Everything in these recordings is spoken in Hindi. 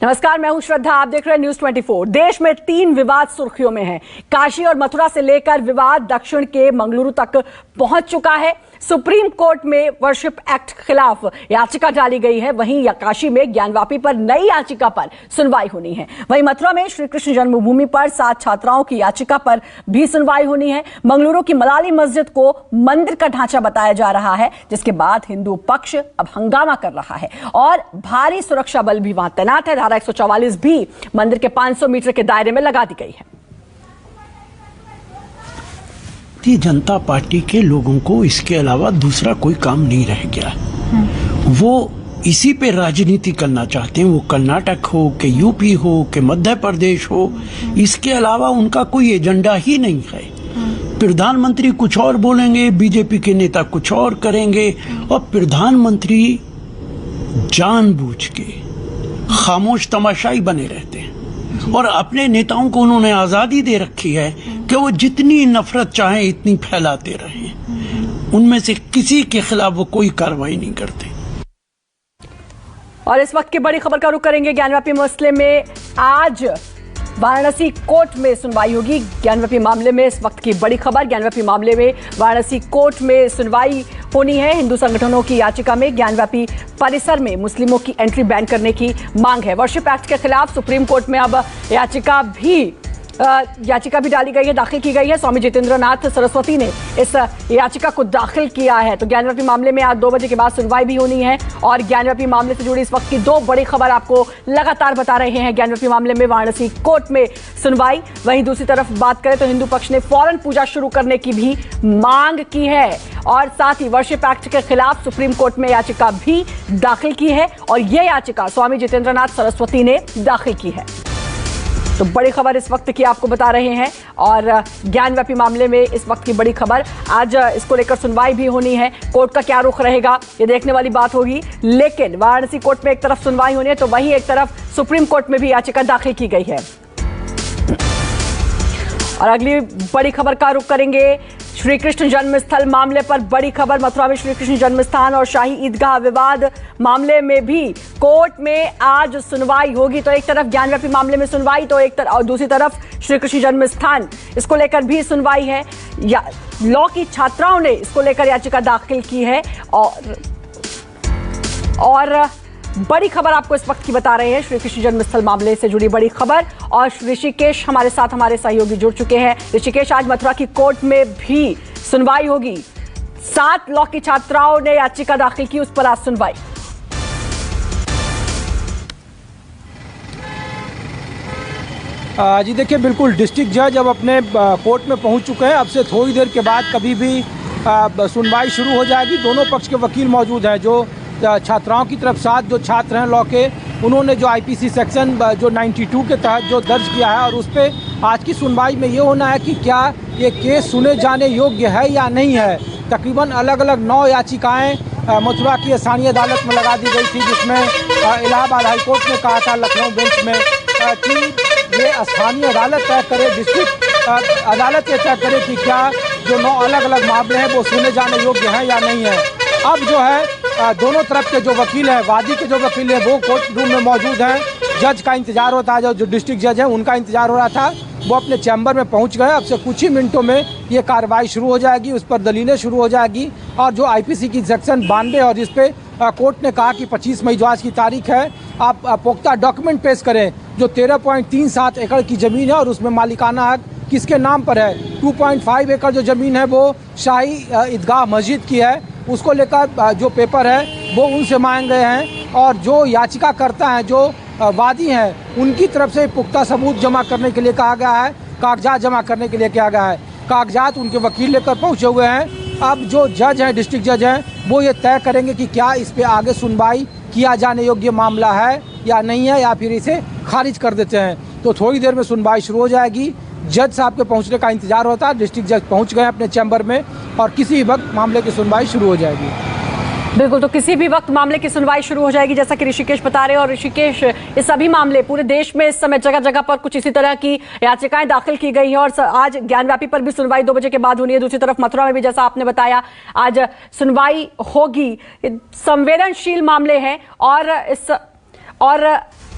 नमस्कार, मैं हूं श्रद्धा। आप देख रहे हैं न्यूज 24। देश में 3 विवाद सुर्खियों में हैं। काशी और मथुरा से लेकर विवाद दक्षिण के मंगलुरु तक पहुंच चुका है। सुप्रीम कोर्ट में वर्शिप एक्ट खिलाफ याचिका डाली गई है। वहीं काशी में ज्ञानवापी पर नई याचिका पर सुनवाई होनी है। वहीं मथुरा में श्री कृष्ण जन्मभूमि पर 7 छात्राओं की याचिका पर भी सुनवाई होनी है। मंगलुरु की मलाली मस्जिद को मंदिर का ढांचा बताया जा रहा है, जिसके बाद हिंदू पक्ष अब हंगामा कर रहा है और भारी सुरक्षा बल भी वहां तैनात है। धारा 144 भी मंदिर के 500 मीटर के दायरे में लगा दी गई है। भारतीय जनता पार्टी के लोगों को इसके अलावा दूसरा कोई काम नहीं रह गया। वो इसी पे राजनीति करना चाहते हैं, वो कर्नाटक हो कि यूपी हो कि मध्य प्रदेश हो, इसके अलावा उनका कोई एजेंडा ही नहीं है। प्रधानमंत्री कुछ और बोलेंगे, बीजेपी के नेता कुछ और करेंगे और प्रधानमंत्री जानबूझ के खामोश तमाशाई बने रहते हैं। और अपने नेताओं को उन्होंने आजादी दे रखी है कि वो जितनी नफरत चाहें इतनी फैलाते रहें। उनमें से किसी के खिलाफ वो कोई कार्रवाई नहीं करते। और इस वक्त की बड़ी खबर का रुख करेंगे। ज्ञानवापी मसले में आज वाराणसी कोर्ट में सुनवाई होगी। ज्ञानवापी मामले में इस वक्त की बड़ी खबर, ज्ञानवापी मामले में वाराणसी कोर्ट में सुनवाई होनी है। हिंदू संगठनों की याचिका में ज्ञानवापी परिसर में मुस्लिमों की एंट्री बैन करने की मांग है। वर्शिप एक्ट के खिलाफ सुप्रीम कोर्ट में अब याचिका भी डाली गई है, दाखिल की गई है। स्वामी जितेंद्र नाथ सरस्वती ने इस याचिका को दाखिल किया है। तो ज्ञानवापी मामले में आज 2 बजे के बाद सुनवाई भी होनी है। और ज्ञानवापी मामले से जुड़ी इस वक्त की 2 बड़ी खबर आपको लगातार बता रहे हैं। ज्ञानवापी मामले में वाराणसी कोर्ट में सुनवाई, वहीं दूसरी तरफ बात करें तो हिंदू पक्ष ने फौरन पूजा शुरू करने की भी मांग की है और साथ ही वर्शिप एक्ट के खिलाफ सुप्रीम कोर्ट में याचिका भी दाखिल की है। और यह याचिका स्वामी जितेंद्र नाथ सरस्वती ने दाखिल की है। तो बड़ी खबर इस वक्त की आपको बता रहे हैं। और ज्ञानवापी मामले में इस वक्त की बड़ी खबर, आज इसको लेकर सुनवाई भी होनी है। कोर्ट का क्या रुख रहेगा ये देखने वाली बात होगी। लेकिन वाराणसी कोर्ट में एक तरफ सुनवाई होनी है तो वहीं एक तरफ सुप्रीम कोर्ट में भी याचिका दाखिल की गई है। और अगली बड़ी खबर का रुख करेंगे। श्री कृष्ण जन्मस्थल मामले पर बड़ी खबर। मथुरा में श्री कृष्ण जन्मस्थान और शाही ईदगाह विवाद मामले में भी कोर्ट में आज सुनवाई होगी। तो एक तरफ ज्ञानवापी मामले में सुनवाई तो और दूसरी तरफ श्री कृष्ण जन्मस्थान, इसको लेकर भी सुनवाई है। लॉ की छात्राओं ने इसको लेकर याचिका दाखिल की है। और बड़ी खबर आपको इस वक्त की बता रहे हैं, श्री कृष्ण जन्मस्थल मामले से जुड़ी बड़ी खबर। और ऋषिकेश हमारे साथ हमारे सहयोगी जुड़ चुके हैं। ऋषिकेश, आज मथुरा की कोर्ट में भी सुनवाई होगी। 7 लॉ की छात्राओं ने याचिका दाखिल की, उस पर आज सुनवाई। जी देखिए, बिल्कुल डिस्ट्रिक्ट जज अब अपने कोर्ट में पहुंच चुके हैं। अब से थोड़ी देर के बाद कभी भी सुनवाई शुरू हो जाएगी। दोनों पक्ष के वकील मौजूद हैं। जो छात्राओं की तरफ 7 जो छात्र हैं लॉ के, उन्होंने जो आईपीसी सेक्शन जो 92 के तहत जो दर्ज किया है और उस पर आज की सुनवाई में ये होना है कि क्या ये केस सुने जाने योग्य है या नहीं है। तकरीबन अलग अलग 9 याचिकाएं मथुरा की स्थानीय अदालत में लगा दी गई थी, जिसमें इलाहाबाद हाईकोर्ट ने कहा था लखनऊ बेंच में कि ये स्थानीय अदालत तय करे, डिस्ट्रिक्ट अदालत ये तय करे कि क्या जो 9 अलग अलग मामले हैं वो सुने जाने योग्य हैं या नहीं है। अब जो है दोनों तरफ के जो वकील हैं, वादी के जो वकील हैं, वो कोर्ट रूम में मौजूद हैं। जज का इंतजार होता है, जो डिस्ट्रिक्ट जज हैं उनका इंतजार हो रहा था, वो अपने चैम्बर में पहुंच गए। अब से कुछ ही मिनटों में ये कार्रवाई शुरू हो जाएगी, उस पर दलीलें शुरू हो जाएगी। और जो आईपीसी की सेक्शन 92 और जिस पे कोर्ट ने कहा कि 25 मई जो आज की तारीख है, आप पुख्ता डॉक्यूमेंट पेश करें। जो 13.37 एकड़ की ज़मीन है और उसमें मालिकाना हक किसके नाम पर है, 2.5 एकड़ जो ज़मीन है वो शाही ईदगाह मस्जिद की है, उसको लेकर जो पेपर है वो उनसे मांगे गए हैं। और जो याचिका करता है, जो वादी हैं, उनकी तरफ से पुख्ता सबूत जमा करने के लिए कहा गया है, कागजात जमा करने के लिए कहा गया है। कागजात उनके वकील लेकर पहुंचे हुए हैं। अब जो जज हैं, डिस्ट्रिक्ट जज हैं, वो ये तय करेंगे कि क्या इस पे आगे सुनवाई किया जाने योग्य मामला है या नहीं है, या फिर इसे खारिज कर देते हैं। तो थोड़ी देर में सुनवाई शुरू हो जाएगी। जज साहब के पहुंचने का इंतजार होता है। डिस्ट्रिक्ट जज पहुंच गए अपने चैम्बर में और किसी वक्त मामले की सुनवाई शुरू हो जाएगी। बिल्कुल, तो किसी भी वक्त मामले की सुनवाई शुरू हो जाएगी, जैसा कि ऋषिकेश बता रहे हैं। और ऋषिकेश, ये सभी मामले पूरे देश में इस समय जगह जगह पर कुछ इसी तरह की याचिकाएं दाखिल की गई हैं और आज ज्ञानवापी पर भी सुनवाई 2 बजे के बाद होनी है। दूसरी तरफ मथुरा में भी, जैसा आपने बताया, आज सुनवाई होगी। संवेदनशील मामले हैं और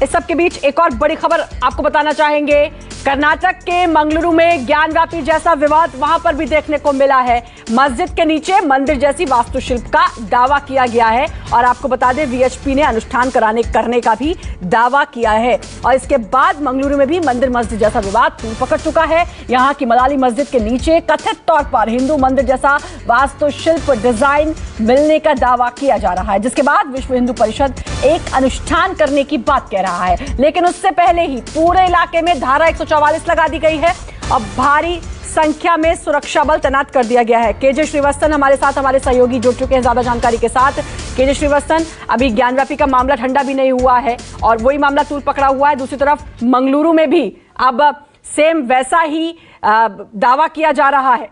इस सब के बीच एक और बड़ी खबर आपको बताना चाहेंगे। कर्नाटक के मंगलुरु में ज्ञानव्यापी जैसा विवाद वहां पर भी देखने को मिला है। मस्जिद के नीचे मंदिर जैसी वास्तुशिल्प का दावा किया गया है और आपको बता दें वीएचपी ने अनुष्ठान करने का भी दावा किया है। और इसके बाद मंगलुरु में भी मंदिर मस्जिद जैसा विवाद तूल पकड़ चुका है। यहां की मलाली मस्जिद के नीचे कथित तौर पर हिंदू मंदिर जैसा वास्तुशिल्प डिजाइन मिलने का दावा किया जा रहा है, जिसके बाद विश्व हिंदू परिषद एक अनुष्ठान करने की बात कह रहा है। लेकिन उससे पहले ही पूरे इलाके में धारा 144 लगा दी गई है और भारी संख्या में सुरक्षा बल तैनात कर दिया गया है। केजे श्रीवास्तव हमारे साथ, हमारे सहयोगी जुड़ चुके हैं ज्यादा जानकारी के साथ। केजे श्रीवास्तव, अभी ज्ञानव्यापी का मामला ठंडा भी नहीं हुआ है और वही मामला तूल पकड़ा हुआ है। दूसरी तरफ मंगलुरु में भी अब सेम वैसा ही दावा किया जा रहा है।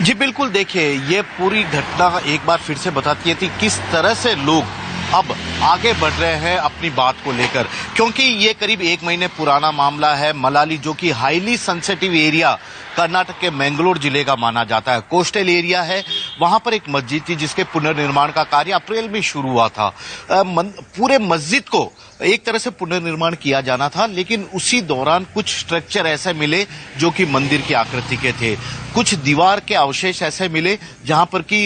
जी बिल्कुल, देखिए ये पूरी घटना एक बार फिर से बताती है कि किस तरह से लोग अब आगे बढ़ रहे हैं अपनी बात को लेकर, क्योंकि ये करीब 1 महीने पुराना मामला है। मलाली जो कि हाईली सेंसिटिव एरिया कर्नाटक के मैंगलोर जिले का माना जाता है, कोस्टल एरिया है। वहां पर एक मस्जिद थी जिसके पुनर्निर्माण का कार्य अप्रैल में शुरू हुआ था। पूरे मस्जिद को एक तरह से पुनर्निर्माण किया जाना था, लेकिन उसी दौरान कुछ स्ट्रक्चर ऐसे मिले जो कि मंदिर की आकृति के थे। कुछ दीवार के अवशेष ऐसे मिले जहां पर की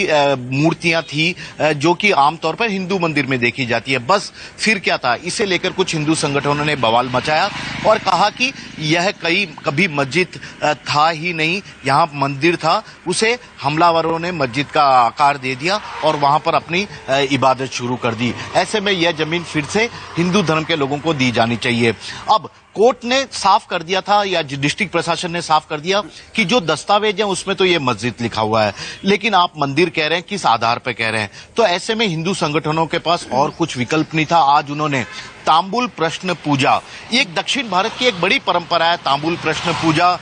मूर्तियां थी जो कि आमतौर पर हिंदू मंदिर में देखी जाती है। बस फिर क्या था, इसे लेकर कुछ हिंदू संगठनों ने बवाल मचाया और कहा कि यह कभी मस्जिद था ही नहीं, यहाँ मंदिर था, उसे हमलावरों ने मस्जिद का आकार दे दिया और वहां पर अपनी इबादत शुरू कर दी। ऐसे में यह जमीन फिर से हिंदू धर्म के लोगों को दी जानी चाहिए। अब कोर्ट ने साफ कर दिया था या डिस्ट्रिक्ट प्रशासन ने साफ कर दिया कि जो दस्तावेज है उसमें तो ये मस्जिद लिखा हुआ है, लेकिन आप मंदिर कह रहे हैं, किस आधार पर कह रहे हैं। तो ऐसे में हिंदू संगठनों के पास और कुछ विकल्प नहीं था। आज उन्होंने तांबुल प्रश्न पूजा, एक दक्षिण भारत की एक बड़ी परंपरा है तांबुल प्रश्न पूजा,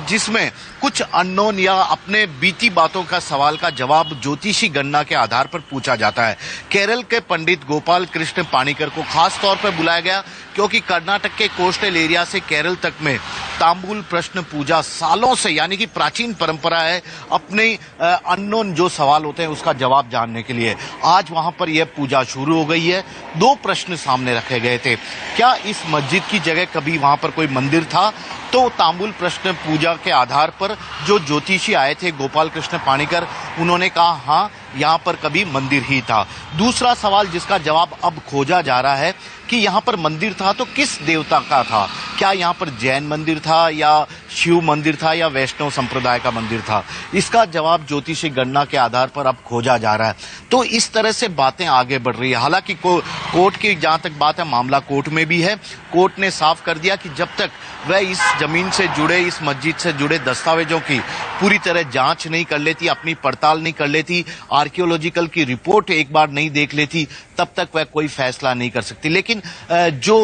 जिसमें कुछ अननोन या अपने बीती बातों का सवाल का जवाब ज्योतिषी गणना के आधार पर पूछा जाता है। केरल के पंडित गोपाल कृष्ण पाणिकर को खास तौर पर बुलाया गया क्योंकि कर्नाटक के कोस्टल एरिया से केरल तक में तांबुल प्रश्न पूजा सालों से, यानी कि प्राचीन परंपरा है, अपने अननोन जो सवाल होते हैं उसका जवाब जानने के लिए। आज वहां पर यह पूजा शुरू हो गई है। 2 प्रश्न सामने रखे गए थे। क्या इस मस्जिद की जगह कभी वहां पर कोई मंदिर था? तो तांबुल प्रश्न पूजा के आधार पर जो ज्योतिषी आए थे गोपाल कृष्ण पाणिकर, उन्होंने कहा हाँ, यहाँ पर कभी मंदिर ही था। दूसरा सवाल जिसका जवाब अब खोजा जा रहा है कि यहाँ पर मंदिर था तो किस देवता का था? क्या यहाँ पर जैन मंदिर था या शिव मंदिर था या वैष्णव संप्रदाय का मंदिर था? इसका जवाब ज्योतिषी गणना के आधार पर अब खोजा जा रहा है। तो इस तरह से बातें आगे बढ़ रही है। हालांकि कोर्ट की जहां तक बात है, मामला कोर्ट में भी है। कोर्ट ने साफ कर दिया कि जब तक वह इस जमीन से जुड़े, इस मस्जिद से जुड़े दस्तावेजों की पूरी तरह जांच नहीं कर लेती, अपनी पड़ताल नहीं कर लेती, आर्कियोलॉजिकल की रिपोर्ट एक बार नहीं देख लेती, तब तक वह कोई फैसला नहीं कर सकती। लेकिन जो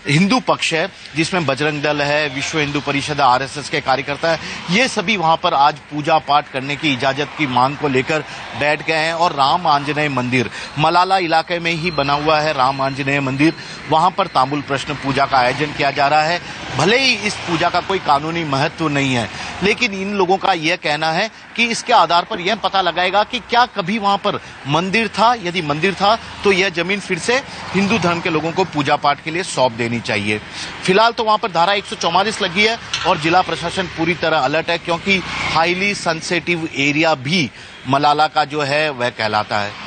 हिंदू पक्ष है, जिसमें बजरंग दल है, विश्व हिंदू परिषद, आरएसएस के कार्यकर्ता है, ये सभी वहां पर आज पूजा पाठ करने की इजाजत की मांग को लेकर बैठ गए हैं। और राम आंजनेय मंदिर, मलाला इलाके में ही बना हुआ है राम आंजनेय मंदिर, वहां पर तांबुल प्रश्न पूजा का आयोजन किया जा रहा है। भले ही इस पूजा का कोई कानूनी महत्व नहीं है, लेकिन इन लोगों का यह कहना है कि इसके आधार पर यह पता लगाएगा कि क्या कभी वहां पर मंदिर था। यदि मंदिर था तो यह जमीन फिर से हिंदू धर्म के लोगों को पूजा पाठ के लिए सौंप देनी चाहिए। फिलहाल तो वहां पर धारा 144 लगी है और जिला प्रशासन पूरी तरह अलर्ट है, क्योंकि हाईली सेंसिटिव एरिया भी मलाला का जो है वह कहलाता है।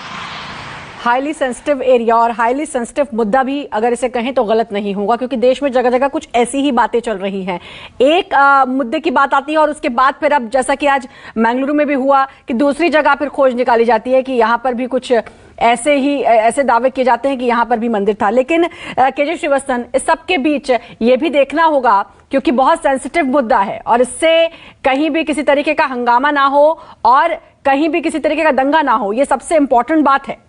हाईली सेंसिटिव एरिया और हाईली सेंसिटिव मुद्दा भी अगर इसे कहें तो गलत नहीं होगा, क्योंकि देश में जगह जगह कुछ ऐसी ही बातें चल रही हैं। एक मुद्दे की बात आती है और उसके बाद फिर अब जैसा कि आज मंगलुरु में भी हुआ कि दूसरी जगह फिर खोज निकाली जाती है कि यहाँ पर भी कुछ ऐसे दावे किए जाते हैं कि यहाँ पर भी मंदिर था। लेकिन केजे श्रीवास्तव, इस सब के बीच ये भी देखना होगा, क्योंकि बहुत सेंसिटिव मुद्दा है और इससे कहीं भी किसी तरीके का हंगामा ना हो और कहीं भी किसी तरीके का दंगा ना हो, ये सबसे इंपॉर्टेंट बात है।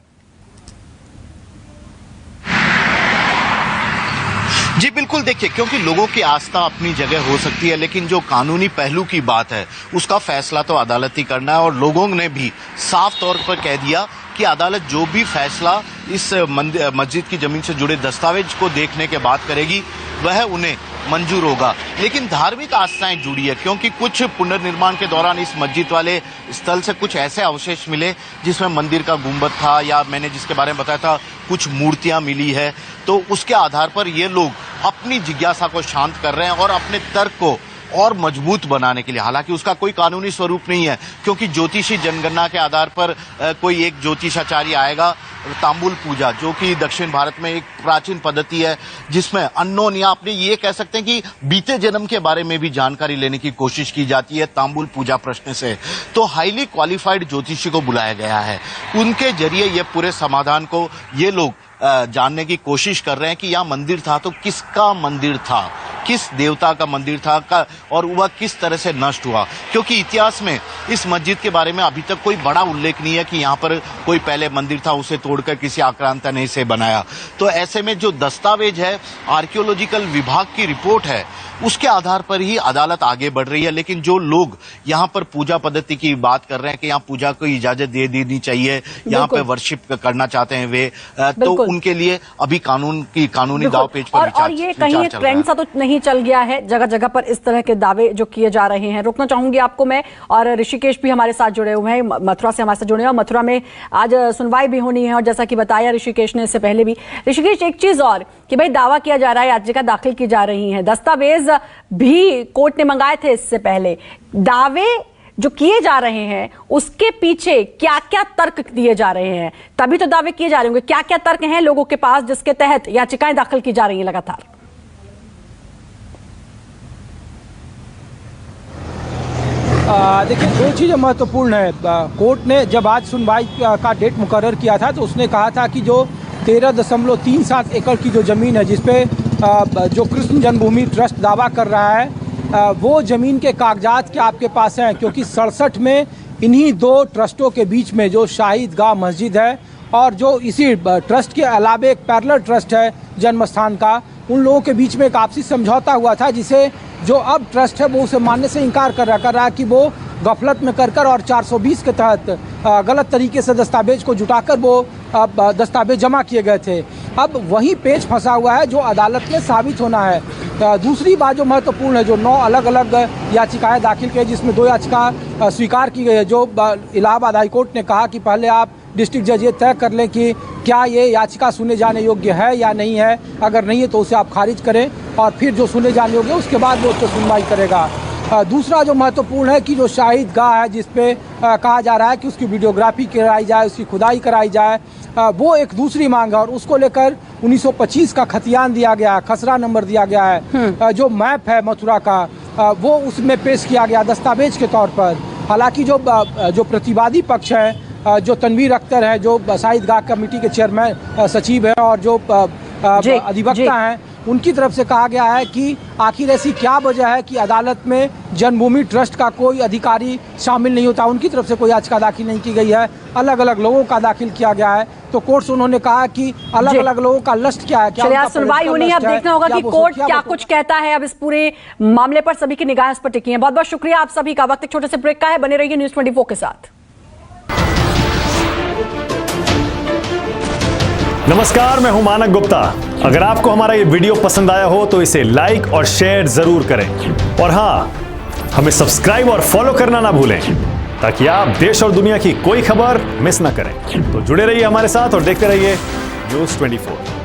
जी बिल्कुल, देखिए, क्योंकि लोगों की आस्था अपनी जगह हो सकती है, लेकिन जो कानूनी पहलू की बात है उसका फैसला तो अदालत ही करना है। और लोगों ने भी साफ तौर पर कह दिया कि अदालत जो भी फैसला इस मस्जिद की जमीन से जुड़े दस्तावेज को देखने के बाद करेगी वह उन्हें मंजूर होगा। लेकिन धार्मिक आस्थाएं जुड़ी है, क्योंकि कुछ पुनर्निर्माण के दौरान इस मस्जिद वाले स्थल से कुछ ऐसे अवशेष मिले जिसमें मंदिर का गुंबद था, या मैंने जिसके बारे में बताया था कुछ मूर्तियां मिली है। तो उसके आधार पर ये लोग अपनी जिज्ञासा को शांत कर रहे हैं और अपने तर्क को और मजबूत बनाने के लिए, हालांकि उसका कोई कानूनी स्वरूप नहीं है, क्योंकि ज्योतिषी जनगणना के आधार पर कोई एक ज्योतिषाचार्य आएगा। तांबुल पूजा, जो कि दक्षिण भारत में एक प्राचीन पद्धति है जिसमें अननोन, या आपने ये कह सकते हैं कि बीते जन्म के बारे में भी जानकारी लेने की कोशिश की जाती है तांबुल पूजा प्रश्न से। तो हाईली क्वालिफाइड ज्योतिषी को बुलाया गया है, उनके जरिए ये पूरे समाधान को ये लोग जानने की कोशिश कर रहे हैं कि यहाँ मंदिर था तो किसका मंदिर था, किस देवता का मंदिर था और वह किस तरह से नष्ट हुआ। क्योंकि इतिहास में इस मस्जिद के बारे में अभी तक कोई बड़ा उल्लेख नहीं है कि यहाँ पर कोई पहले मंदिर था, उसे तोड़कर किसी आक्रांता ने इसे बनाया। तो ऐसे में जो दस्तावेज है, आर्कियोलॉजिकल विभाग की रिपोर्ट है, उसके आधार पर ही अदालत आगे बढ़ रही है। लेकिन जो लोग यहाँ पर पूजा पद्धति की बात कर रहे हैं कि यहाँ पूजा को इजाजत दे देनी चाहिए, यहाँ पे वर्शिप करना चाहते हैं वे, तो उनके लिए अभी कानूनी दाव पेच पर और ये कहीं एक ट्रेंड सा तो नहीं चल गया है, जगह जगह पर इस तरह के दावे जो किए जा रहे हैं। रोकना चाहूंगी आपको मैं, और ऋषिकेश भी हमारे साथ जुड़े हुए हैं, मथुरा से हमारे साथ जुड़े हैं, और मथुरा में आज सुनवाई भी होनी है। और जैसा कि बताया ऋषिकेश ने इससे पहले भी, ऋषिकेश एक चीज और कि भाई दावा किया जा रहा है, याचिका दाखिल की जा रही है, दस्तावेज भी कोर्ट ने मंगाए थे इससे पहले, दावे जो किए जा रहे हैं उसके पीछे क्या क्या तर्क दिए जा रहे हैं, तभी तो दावे किए जा रहे होंगे। क्या क्या तर्क हैं लोगों के पास जिसके तहत याचिकाएं दाखिल की जा रही हैं लगातार? देखिए, दो चीज़ें महत्वपूर्ण है। कोर्ट ने जब आज सुनवाई का डेट मुकर्रर किया था तो उसने कहा था कि जो 13.37 एकड़ की जो ज़मीन है जिसपे जो कृष्ण जन्मभूमि ट्रस्ट दावा कर रहा है, वो ज़मीन के कागजात के आपके पास हैं, क्योंकि 67 में इन्हीं दो ट्रस्टों के बीच में जो शाहिद गाह मस्जिद है और जो इसी ट्रस्ट के अलावा एक पैरेलल ट्रस्ट है जन्म स्थान का, उन लोगों के बीच में एक आपसी समझौता हुआ था, जिसे जो अब ट्रस्ट है वो उसे मानने से इनकार कर रहा है कि वो गफलत में कर और 420 के तहत गलत तरीके से दस्तावेज को जुटाकर वो दस्तावेज जमा किए गए थे। अब वही पेच फंसा हुआ है जो अदालत में साबित होना है। दूसरी बात जो महत्वपूर्ण है, जो 9 अलग अलग याचिकाएं दाखिल की, जिसमें 2 याचिका स्वीकार की गई है। जो इलाहाबाद हाई कोर्ट ने कहा कि पहले आप डिस्ट्रिक्ट जज ये तय कर लें कि क्या ये याचिका सुने जाने योग्य है या नहीं है, अगर नहीं है तो उसे आप खारिज करें, और फिर जो सुने जाने योग्य है उसके बाद वो उस पर सुनवाई करेगा। दूसरा जो महत्वपूर्ण है कि जो शाहिद गाह है जिसपे कहा जा रहा है कि उसकी वीडियोग्राफी कराई जाए, उसकी खुदाई कराई जाए, वो एक दूसरी मांग है, और उसको लेकर 1925 का खतियान दिया गया है, खसरा नंबर दिया गया है। जो मैप है मथुरा का वो उसमें पेश किया गया दस्तावेज के तौर पर। हालांकि जो प्रतिवादी पक्ष है, जो तनवीर अख्तर है, जो शाहिद गाह कमेटी के चेयरमैन सचिव है, और जो अधिवक्ता हैं, उनकी तरफ से कहा गया है कि आखिर ऐसी क्या वजह है कि अदालत में जन्मभूमि ट्रस्ट का कोई अधिकारी शामिल नहीं होता। उनकी तरफ से कोई याचिका दाखिल नहीं की गई है, अलग अलग लोगों का दाखिल किया गया है। तो कोर्ट से उन्होंने कहा कि अलग अलग लोगों का लस्ट क्या है, क्या सुनवाई होनी है। अब देखना होगा कि कोर्ट क्या कुछ कहता है। अब इस पूरे मामले पर सभी की निगाहें इस पर टिकी हैं। बहुत बहुत शुक्रिया आप सभी का। वक्त एक छोटे से ब्रेक का है, बने रहिए न्यूज़ 24 के साथ। नमस्कार, मैं हूं मानक गुप्ता। अगर आपको हमारा ये वीडियो पसंद आया हो तो इसे लाइक और शेयर जरूर करें, और हां, हमें सब्सक्राइब और फॉलो करना ना भूलें ताकि आप देश और दुनिया की कोई खबर मिस ना करें। तो जुड़े रहिए हमारे साथ और देखते रहिए न्यूज़ 24।